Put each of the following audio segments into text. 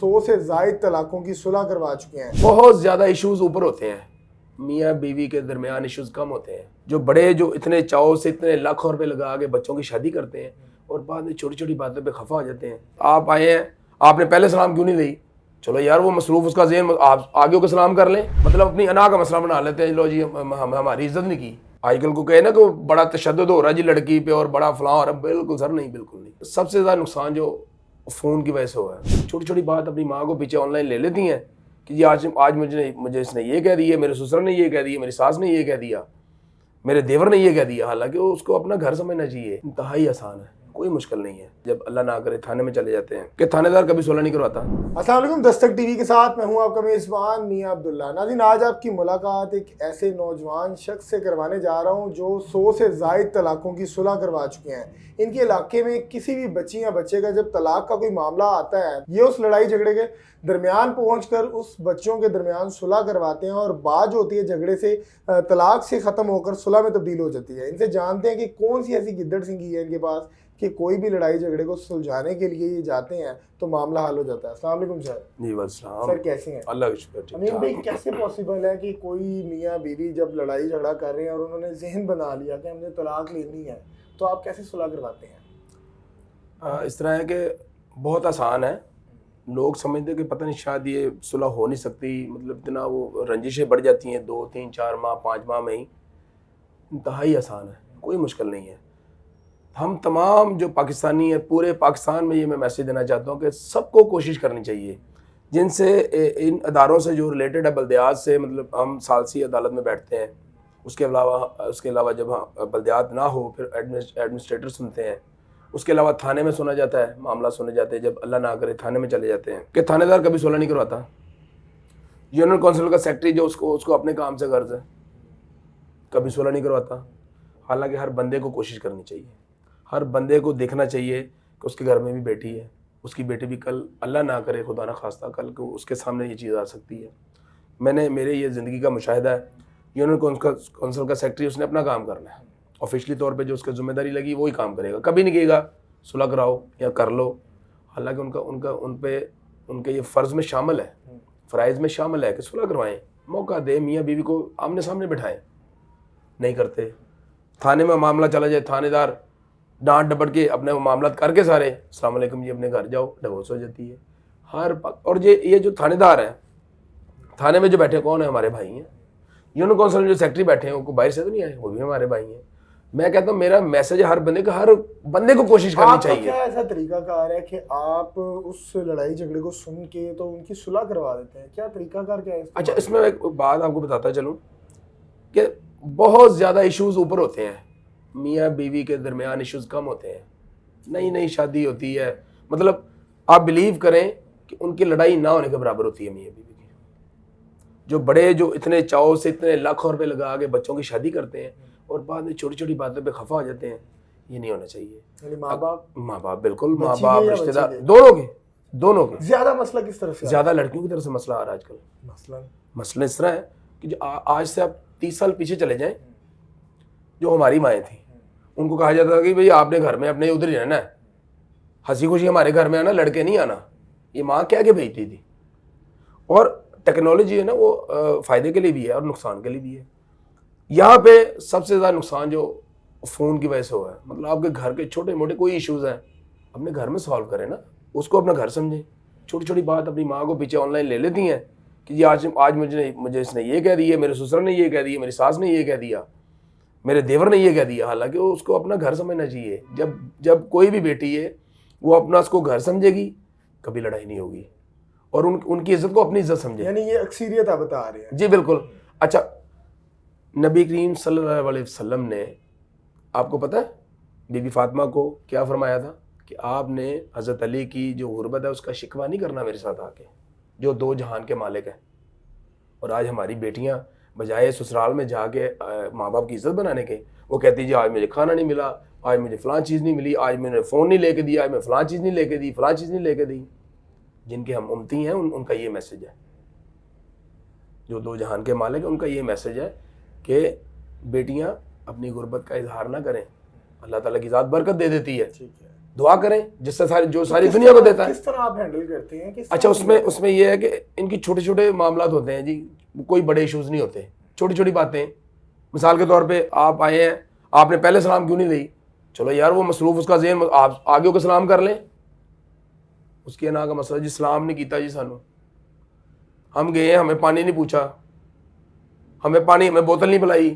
100 से ज़ायद तलाकों की सुलह करवा चुके हैं। बहुत ज़्यादा इश्यूज ऊपर होते हैं, मियाँ बीवी के दरमियान इश्यूज कम होते हैं। जो बड़े जो इतने चाव से इतने लाखों रुपए लगा के बच्चों की शादी करते हैं और बाद में छोटी छोटी बातों पे खफा हो जाते हैं। आप आए हैं, आपने पहले सलाम क्यों नहीं दी? चलो यार वो मसरूफ उसका ज़हन, आप आगे को सलाम कर लें, मतलब अपनी अना का मसला बना लेते हैं। लो जी हमारी इज्जत नहीं की। आजकल को कहे ना कि बड़ा तशद्दुद हो रहा है जी लड़की पे और बड़ा फलां हो रहा है, बिल्कुल सर नहीं, बिल्कुल नहीं। सबसे ज़्यादा नुकसान जो फ़ोन की वजह से हुआ है। छोटी छोटी बात अपनी माँ को पीछे ऑनलाइन ले लेती हैं कि जी आज मुझे इसने ये कह दिया, मेरे ससुर ने ये कह दिया, मेरी सास ने ये कह दिया, मेरे देवर ने ये कह दिया। हालांकि उसको अपना घर समझना चाहिए। इंतहाई आसान है, कोई मुश्किल नहीं है। जब अल्लाह ना करे थाने में चले जाते हैं कि थानेदार कभी सुलह नहीं करवाता। अस्सलाम वालेकुम, दस्तक टीवी के साथ मैं हूं आपका मेज़बान मियां अब्दुल्ला। नाज़रीन, आज आपकी मुलाकात एक ऐसे नौजवान शख्स से करवाने जा रहा हूं जो 100 से ज़ायद तलाकों की सुलह करवा चुके हैं। इनके इलाके में किसी भी बच्ची या बच्चे का जब तलाक का कोई मामला आता है, ये उस लड़ाई झगड़े के दरमियान पहुंचकर उस बच्चों के दरमियान सुलह करवाते हैं और बात जो होती है झगड़े से तलाक से ख़त्म होकर सुलह में तब्दील हो जाती है। इनसे जानते हैं कि कौन सी ऐसी गिद्दड़ सिंगी है इनके पास कि कोई भी लड़ाई झगड़े को सुलझाने के लिए ये जाते हैं तो मामला हल हो जाता है। अस्सलाम वालेकुम सर। जी वालेकुम सर, कैसे हैं? अल्लाह का शुक्र। अमीन भाई, कैसे पॉसिबल है कि कोई मियाँ बीवी जब लड़ाई झगड़ा कर रहे हैं और उन्होंने जहन बना लिया कि हमने तलाक लेनी है, तो आप कैसे सुलह करवाते हैं? इस तरह है कि बहुत आसान है। लोग समझते हैं कि पता नहीं शायद ये सुलह हो नहीं सकती, मतलब इतना वो रंजिशें बढ़ जाती हैं 2, 3, 4 माह 5 माह में ही। इंतहाई आसान है, कोई मुश्किल नहीं है। हम तमाम जो पाकिस्तानी है, पूरे पाकिस्तान में ये मैं मैसेज देना चाहता हूँ कि सबको कोशिश करनी चाहिए। जिनसे इन अदारों से जो रिलेटेड है, बल्दियात से, मतलब हम सालसी अदालत में बैठते हैं, उसके अलावा जब बल्दियात ना हो फिर एडमिनिस्ट्रेटर सुनते हैं, उसके अलावा थाने में सुना जाता है, मामला सुने जाते हैं। जब अल्लाह ना करे थाने में चले जाते हैं कि थानेदार कभी सुलह नहीं करवाता। यूनियन काउंसिल का सेक्रेटरी जो उसको अपने काम से गर्ज है, कभी सुलह नहीं करवाता। हालांकि हर बंदे को कोशिश करनी चाहिए, हर बंदे को देखना चाहिए कि उसके घर में भी बेटी है, उसकी बेटी भी कल अल्लाह ना करे खुदा ना खास्ता कल को उसके सामने ये चीज़ आ सकती है। मेरे ये ज़िंदगी का मुशाहिदा है। यूनियन काउंसिल का सेक्रेटरी उसने अपना काम करना है, ऑफिशियली तौर पे जो उसकी जिम्मेदारी लगी वही काम करेगा। कभी नहीं कहेगा सुलह कराओ या कर लो। हालांकि उनके ये फ़र्ज़ में शामिल है, फ़राइज़ में शामिल है कि सुलह करवाएं, मौका दे, मियाँ बीवी को आमने सामने बिठाएं। नहीं करते, थाने में मामला चला जाए, थानेदार डांट डपट के अपने मामला करके सारे अस्सलाम वालेकुम जी अपने घर जाओ, डिवोर्स हो जाती है। और ये जो थानेदार है, थाने में जो बैठे कौन है? हमारे भाई हैं। यूनियन काउंसिल में जो सेक्रेटरी बैठे हैं वो बाहर से तो नहीं आए, वो भी हमारे भाई हैं। मैं कहता हूँ मेरा मैसेज है हर बंदे को कोशिश करनी चाहिए। क्या ऐसा तरीकाकार है कि आप उस लड़ाई झगड़े को सुन के तो उनकी सुलह करवा देते हैं? क्या तरीकाकार क्या है? अच्छा, इसमें एक बात आपको बताता चलूँ कि बहुत ज़्यादा इश्यूज ऊपर होते हैं, मियाँ बीवी के दरमियान इश्यूज कम होते हैं। नई नई शादी होती है, मतलब आप बिलीव करें कि उनकी लड़ाई ना होने के बराबर होती है मियाँ बीवी की। जो बड़े जो इतने चाव से इतने लाखों रुपए लगा के बच्चों की शादी करते हैं और बाद में छोटी छोटी बातों पे खफा हो जाते हैं, ये नहीं होना चाहिए। माँ बाप बिल्कुल, माँ बाप रिश्तेदार दोनों के ज्यादा मसला किस तरफ से? ज्यादा लड़कियों की तरफ से मसला आ रहा है आजकल। मसला इस तरह है कि आज से आप 30 साल पीछे चले जाएं, जो हमारी माएँ थी, उनको कहा जाता था कि भाई आपने घर में अपने उधर ही रहना है, हंसी खुशी हमारे घर में आना, लड़के नहीं आना। ये माँ क्या के भेजती थी। और टेक्नोलॉजी है ना, वो फ़ायदे के लिए भी है और नुकसान के लिए भी है। यहाँ पे सबसे ज़्यादा नुकसान जो फ़ोन की वजह से हुआ है, मतलब आपके घर के छोटे मोटे कोई इश्यूज़ हैं, अपने घर में सॉल्व करें ना, उसको अपना घर समझें। छोटी छोटी बात अपनी माँ को पीछे ऑनलाइन ले लेती हैं कि जी आज मुझे इसने ये कह दिया, मेरे ससुर ने ये कह दिया, मेरी सास ने ये कह दिया, मेरे देवर ने ये कह दिया। हालांकि उसको अपना घर समझना चाहिए। जब कोई भी बेटी है वो अपना उसको घर समझेगी, कभी लड़ाई नहीं होगी और उनकी इज्जत को अपनी इज्जत समझे। यानी ये अक्सरियत आप बता रहे हैं? जी बिल्कुल। अच्छा, नबी करीम सल्लल्लाहु अलैहि वसल्लम ने, आपको पता है बीबी फातिमा को क्या फरमाया था कि आपने हज़रत अली की जो गुर्बत है उसका शिकवा नहीं करना मेरे साथ आके, जो 2 जहान के मालिक हैं। और आज हमारी बेटियां बजाय ससुराल में जाके माँ बाप की इज्जत बनाने के, वो कहती जी आज मुझे खाना नहीं मिला, आज मुझे फ़लाँ चीज़ नहीं मिली, आज मैंने फ़ोन नहीं लेके दिया, आज मैं फ़लाँ चीज़ नहीं लेके दी, फ़लाँ चीज़ नहीं लेके दी। जिनके हम उम्मती हैं उनका ये मैसेज है, जो 2 जहान के मालिक हैं उनका ये मैसेज है कि बेटियां अपनी गुर्बत का इजहार ना करें, अल्लाह ताला की ज़ात बरकत दे देती है। ठीक है। दुआ करें जिससे सारी दुनिया को देता है। किस तरह आप हैंडल करते हैं? अच्छा, उसमें ये है कि इनकी छोटे छोटे मामला होते हैं जी, कोई बड़े इश्यूज नहीं होते, छोटी छोटी बातें। मिसाल के तौर पे आप आए हैं, आपने पहले सलाम क्यों नहीं दी? चलो यार वो मसरूफ, उसका ज़हन, आप आगे होकर सलाम कर लें, उसके ना का मसला जी। सलाम नहीं किया जी सानू, हम गए, हमें पानी नहीं पूछा, हमें बोतल नहीं पिलाई,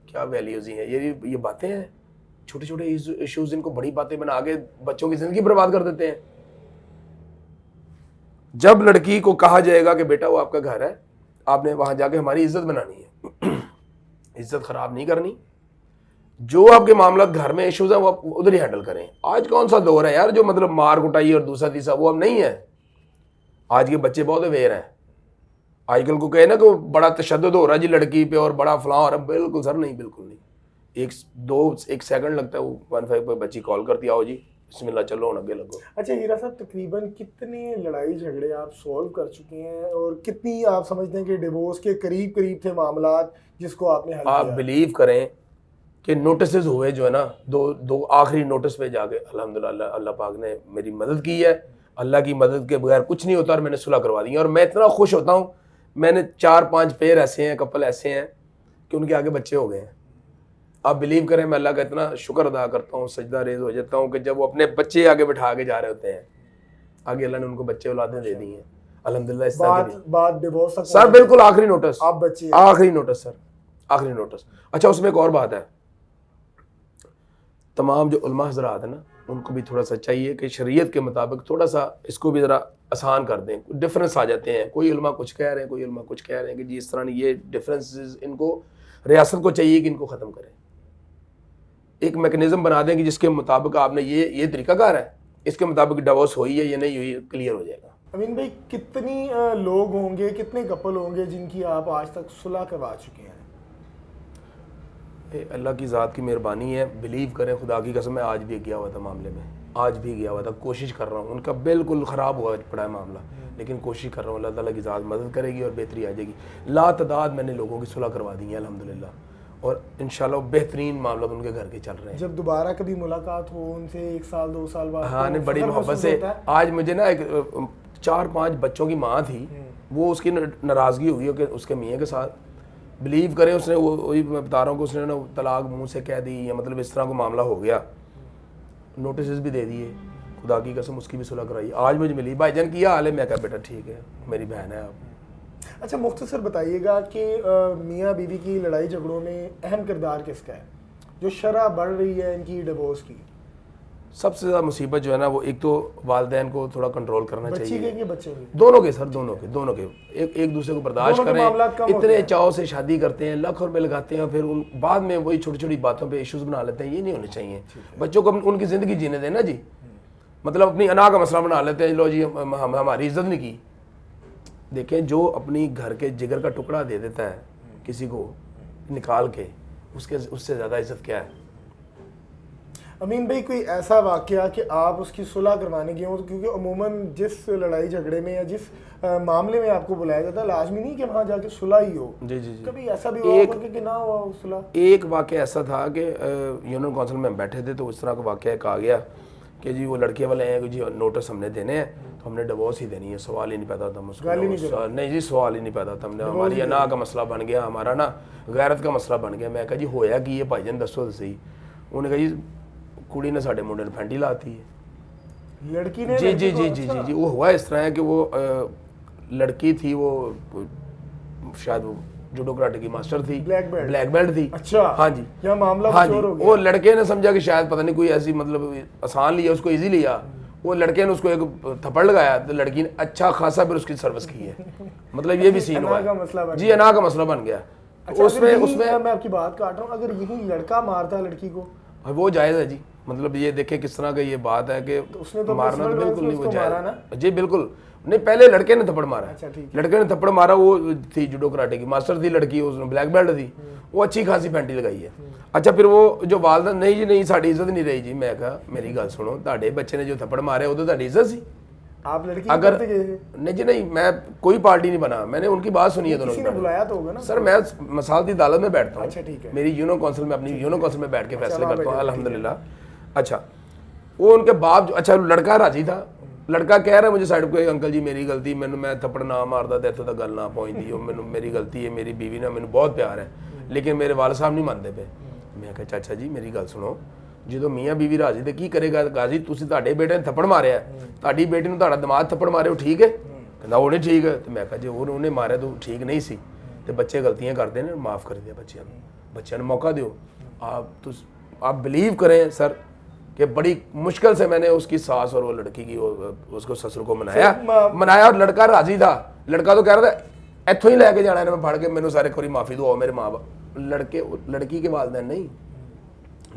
क्या वैल्यूज हैं ये बातें हैं। छोटे छोटे इश्यूज इनको बड़ी बातें बना के बच्चों की जिंदगी बर्बाद कर देते हैं। जब लड़की को कहा जाएगा कि बेटा वो आपका घर है, आपने वहां जाके हमारी इज्जत बनानी है, इज्जत खराब नहीं करनी। जो आपके मामला घर में इश्यूज है वो आप उधर ही हैंडल करें। आज कौन सा दौर है यार जो मतलब मार कुटाई और दूसरा तीसरा, वो अब नहीं है। आज के बच्चे बहुत अवेयर हैं। आजकल को कहे ना कि बड़ा तशद्दुद हो रहा है जी लड़की पे और बड़ा फलां हो रहा है, बिल्कुल सर नहीं, बिल्कुल नहीं। एक सेकंड लगता है, वो 15 पे बच्ची कॉल करती, आओ जी बिस्मिल्लाह चलो आगे लगो। अच्छा हीरा साहब, तकरीबन कितने लड़ाई झगड़े आप सॉल्व कर चुके हैं और कितनी आप समझते हैं कि डिवोर्स के करीब करीब थे मामलात जिसको आपने हल आप किया? बिलीव करें कि नोटिस हुए जो है ना, दो आखिरी नोटिस पे जाके अल्हम्दुलिल्लाह अल्लाह पाक ने मेरी मदद की है। अल्लाह की मदद के बगैर कुछ नहीं होता और मैंने सुलह करवा दी है। और मैं इतना खुश होता हूँ, मैंने 4-5 पेयर ऐसे हैं, कपल ऐसे हैं कि उनके आगे बच्चे हो गए हैं। आप बिलीव करें, मैं अल्लाह का इतना शुक्र अदा करता हूँ, सजदा रेज हो जाता हूँ कि जब वो अपने बच्चे आगे बिठा के जा रहे होते हैं, आगे अल्लाह ने उनको बच्चे औलादें दे दी हैं अल्हम्दुलिल्लाह। इस बात डिवोर्स तक सर बिल्कुल आखिरी नोटिस, आप बच्चे आखिरी नोटिस सर, आखिरी नोटिस। अच्छा, उसमें एक और बात है, तमाम जो उलमा हज़रात है ना, उनको भी थोड़ा सा चाहिए कि शरीयत के मुताबिक थोड़ा सा इसको भी ज़रा आसान कर दें। डिफरेंस आ जाते हैं, कोई उलमा कुछ कह रहे हैं, कोई उलमा कुछ कह रहे हैं कि जी इस तरह नहीं, ये डिफरेंसेस इनको रियासत को चाहिए कि इनको ख़त्म करें। एक मैकेनिज्म बना दें कि जिसके मुताबिक आपने ये तरीकाकार है, इसके मुताबिक डिवोर्स हुई है या नहीं हुई, क्लियर हो जाएगा। अमीन भाई, कितनी लोग होंगे, कितने कपल होंगे जिनकी आप आज तक सुलह करवा चुके हैं? अल्लाह की ज़ात की मेहरबानी है, बिलीव करें, खुदा की कसम, मैं आज भी गया हुआ था मामले में, आज भी गया हुआ था, कोशिश कर रहा हूँ। उनका बिल्कुल ख़राब हुआ पड़ा है मामला, लेकिन कोशिश कर रहा हूँ, अल्लाह ताला की ज़ात मदद करेगी और बेहतरी आ जाएगी। लातदाद मैंने लोगों की सुलह करवा दी है अल्हम्दुलिल्लाह, और इंशाल्लाह बेहतरीन मामला उनके घर के चल रहे हैं। जब दोबारा कभी मुलाकात हो उनसे 1 साल 2 साल बाद, हाँ, नहीं, बड़ी मोहब्बत से। आज मुझे ना एक 4-5 बच्चों की माँ थी, वो उसकी नाराज़गी हुई कि उसके मियाँ के साथ, बिलीव करें, उसने वही मैं बता रहा हूँ कि उसने ना तलाक मुंह से कह दी, या मतलब इस तरह का मामला हो गया, नोटिस भी दे दिए, खुदा की कसम उसकी भी सुलह कराई। आज मुझे मिली, भाईजान किया हाल है, मैं कहा बेटा ठीक है, मेरी बहन है आप। अच्छा, मुख्तसर बताइएगा कि मियाँ बीवी की लड़ाई झगड़ों में अहम किरदार किसका है जो शरह बढ़ रही है इनकी डिवोर्स की? सबसे ज़्यादा मुसीबत जो है ना, वो एक तो वालिदैन को थोड़ा कंट्रोल करना चाहिए, बच्चे के दोनों के सर, दोनों के एक दूसरे को बर्दाश्त करें। इतने चाव से शादी करते हैं, लाख रुपए लगाते हैं, फिर उन बाद में वही छोटी छोटी बातों पे इश्यूज बना लेते हैं, ये नहीं होने चाहिए। बच्चों को उनकी ज़िंदगी जीने देना जी, मतलब अपनी अना का मसला बना लेते हैं, लो जी हमारी इज्जत नहीं की। देखें, जो अपनी घर के जिगर का टुकड़ा दे देता है किसी को निकाल के, उससे ज़्यादा इज्जत क्या है? अमीन भाई, कोई ऐसा वाकया कि आप उसकी सुलह करवाने गए हो? क्योंकि अमूमन जिस लड़ाई झगड़े में या जिस मामले में आपको बुलाया जाता है, लाजमी नहीं कि वहाँ जाके सुलह ही हो। जी जी जी। कभी ऐसा भी हुआ कि ना हुआ सुलह? एक वाकया ऐसा था कि यूनियन काउंसिल में बैठे थे, तो इस तरह का वाकया कहा गया कि जी वो लड़के वाले हैं कि जी नोटिस हमने देने हैं, तो हमने डिवोर्स ही देनी है। सवाल ही नहीं पैदा था मुझको, नहीं जी सवाल ही नहीं पैदा था। हमने, हमारी अना का मसला बन गया, हमारा ना गैरत का मसला बन गया। मैं कहा जी होया कि ये भाईजान दसो तो सही। उन्होंने कहा जी कुड़ी ने साढ़े मुंडे ने फैंटी लाती है, लड़की ने। जी जी जी जी जी जी। वो हुआ इस तरह है कि वो लड़की थी, वो शायद वो जूडो कराटे की मास्टर थी, ब्लैक बेल्ट थी। अच्छा, हाँ जी, क्या मामला? हाँ जी। वो लड़के ने समझा कि शायद पता नहीं कोई ऐसी मतलब आसान लिया, उसको इजी लिया। वो लड़के ने उसको एक थप्पड़ लगाया, तो लड़की ने अच्छा खासा फिर उसकी सर्विस की है। मतलब ये भी सीन हुआ जी, अना का मसला बन गया। उसमें मैं आपकी बात काट रहा हूँ, अगर यही लड़का मारता है लड़की को, वो जायज़ है जी। मतलब ये देखे किस तरह का ये बात है कि उसने तो मारना तो बिल्कुल नहीं, वो जायज़ जी बिल्कुल नहीं। पहले लड़के ने थप्पड़ मारा। अच्छा, लड़के ने थप्पड़ मारा, वो थी जूडो कराटे की मास्टर थी लड़की, उसने ब्लैक बेल्ट थी, वो अच्छी खासी फैंटी लगाई है। अच्छा, फिर वो जो वालदा, नहीं जी नहीं साड़ी इज्जत नहीं रही जी। मैं कहा मेरी गल सुनो, ताड़े बच्चे ने जो थप्पड़ मारे वो तो ताड़ी इज्जत सी। आप लड़की अगर नहीं जी नहीं, मैं कोई पार्टी नहीं बना, मैंने उनकी बात सुनी है दोनों की। बुलाया तो होगा ना सर, मैं मसालती अदालत में बैठता हूँ। अच्छा, ठीक है। मेरी यूनियन काउंसिल में, अपनी यूनियन काउंसिल में बैठ के फैसले करता हूँ अल्हम्दुलिल्लाह। अच्छा, वो उनके बाप अच्छा लड़का राजी था, लड़का कह रहा है मुझे साइड पे अंकल जी मेरी गलती, मैं थप्पड़ ना मारदा ते इत्थों तक गल ना पहुंचदी, मेरी गलती है, मेरी बीवी ना मैनू बहुत प्यार है, लेकिन मेरे वाल साहब नहीं मानते पे। मैं कहा चाचा जी मेरी गल सुनो, जो मियाँ बीवी राजी तो की करेगा गाजी, तुसीं तुहाडे बेटे ने थप्पड़ मारिया, तुहाडी बेटी नूं तुहाडा दिमाग थप्पड़ मारे, ठीक है? कहंदा वो नहीं ठीक है। तो मैं कहा जी उन्हें मारिया तो ठीक नहीं सी, तो बच्चे गलतियां करते हैं, माफ़ कर दिया बच्चों ने मौका दो। आप बिलीव करें सर कि बड़ी मुश्किल से मैंने उसकी सास और वो लड़की की उसको ससुर को मनाया और लड़का राजी था। लड़का तो कह रहा था इत्थों ही लैके जाना है, मैं फड़ के मैनू सारे खोरी माफ़ी दो मेरे माँ बाप। लड़की के वालिदैन नहीं,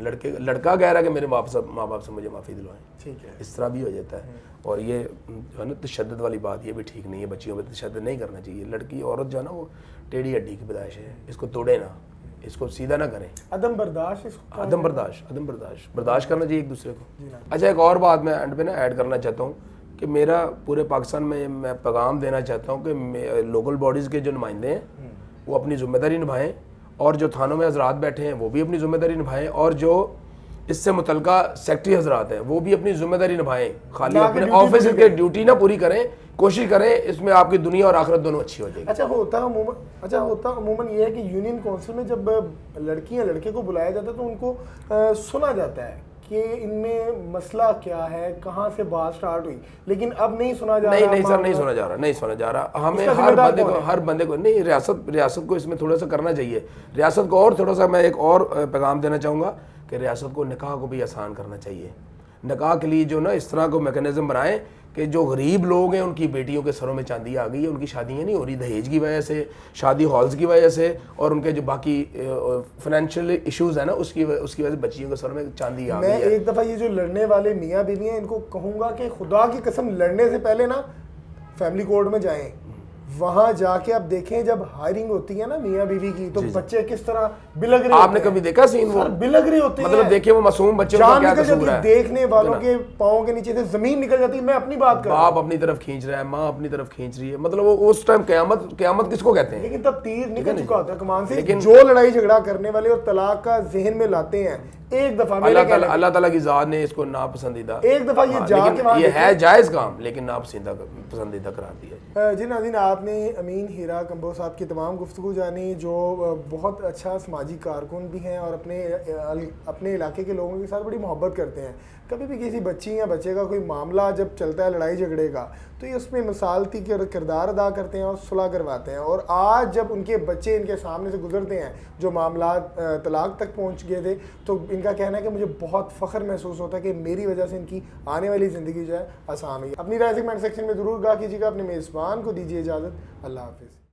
लड़का कह रहा है कि मेरे माँ बाप से मुझे माफ़ी दिलवाएं। ठीक है, इस तरह भी हो जाता है। और ये जो है ना तशद्दुद वाली बात, ये भी ठीक नहीं है, बच्चियों पर तशद्दुद नहीं करना चाहिए। लड़की औरत जो है ना वो टेढ़ी हड्डी की पैदाइश है, इसको तोड़े ना, इसको सीधा ना करें। अदम बर्दाश्त बर्दाश्त करना चाहिए एक दूसरे को। अच्छा एक और बात मैं एंड पे ना ऐड करना चाहता हूँ कि मेरा पूरे पाकिस्तान में मैं पैगाम देना चाहता हूँ कि लोकल बॉडीज़ के जो नुमाइंदे हैं वो अपनी जिम्मेदारी निभाएं, और जो थानों में हजरात बैठे हैं वो भी अपनी जिम्मेदारी निभाएं, और जो इससे मुतलका सेक्रेटरी हजरात हैं वो भी अपनी जिम्मेदारी निभाएं। खाली अपने ऑफिस के ड्यूटी ना पूरी करें, कोशिश करें, इसमें आपकी दुनिया और आखिरत दोनों अच्छी हो जाएगी। अच्छा होता अमूमन ये है कि यूनियन काउंसिल में जब लड़कियां लड़के को बुलाया जाता है तो उनको सुना जाता है कि इनमें मसला क्या है, कहाँ से बात स्टार्ट हुई, लेकिन अब नहीं सुना जा रहा। नहीं सर, नहीं सुना जा रहा। हमें हर बंदे को नहीं, रियासत को इसमें थोड़ा सा करना चाहिए। रियासत को और थोड़ा सा मैं एक और पैगाम देना चाहूँगा कि रियासत को निकाह को भी आसान करना चाहिए। निकाह के लिए जो ना इस तरह को मैकेनिज्म बनाएं कि जो गरीब लोग हैं उनकी बेटियों के सरों में चांदी आ गई है, उनकी शादियाँ नहीं हो रही दहेज की वजह से, शादी हॉल्स की वजह से, और उनके जो बाकी फाइनेंशियल इश्यूज है ना उसकी वजह से बच्चियों के सरों में चांदी आ गई है। मैं एक दफ़ा ये जो लड़ने वाले मियाँ बीवी हैं इनको कहूँगा कि खुदा की कसम लड़ने से पहले ना फैमिली कोर्ट में जाएं, वहां जाके आप देखें जब हायरिंग होती है ना मियाँ बीवी की, तो बच्चे किस तरह बिलग रहे आपने कभी देखा सीन वो बिलग रहे होते हैं, मतलब देखिए वो मासूम बच्चे जान निकल जाती है, देखने वालों के पाँव के नीचे से जमीन निकल जाती है। मैं अपनी बात कर रहा हूं, बाप अपनी तरफ खींच रहा है, माँ अपनी तरफ खींच रही है, मतलब वो उस टाइम क़यामत किसको कहते हैं? लेकिन तब तीर निकल चुका होता है कमान से। लेकिन जो लड़ाई झगड़ा करने वाले और तलाक का जहन में लाते हैं, एक दफा अल्लाह ताला की ज़ात ने इसको नापसंदीदा, एक दफा ये जाके ये है जायज़ काम लेकिन नापसंदीदा करार दिया। जी नाज़रीन, आपने अमीन हीरा कंबोज साहब की तमाम गुफ्तगू जानी, जो बहुत अच्छा समाजी कारकुन भी हैं और अपने इलाके के लोगों के साथ बड़ी मोहब्बत करते हैं। कभी भी किसी बच्ची या बच्चे का कोई मामला जब चलता है लड़ाई झगड़े का, तो ये उसमें मिसालती किरदार अदा करते हैं और सुलह करवाते हैं। और आज जब उनके बच्चे इनके सामने से गुजरते हैं जो मामला तलाक तक पहुंच गए थे, तो इनका कहना है कि मुझे बहुत फ़ख्र महसूस होता है कि मेरी वजह से इनकी आने वाली ज़िंदगी जो है आसान हुई। अपनी राय से कमेंट सेक्शन में ज़रूर गा कीजिएगा। अपने मेज़बान को दीजिए इजाज़त। अल्लाह हाफ़िज़।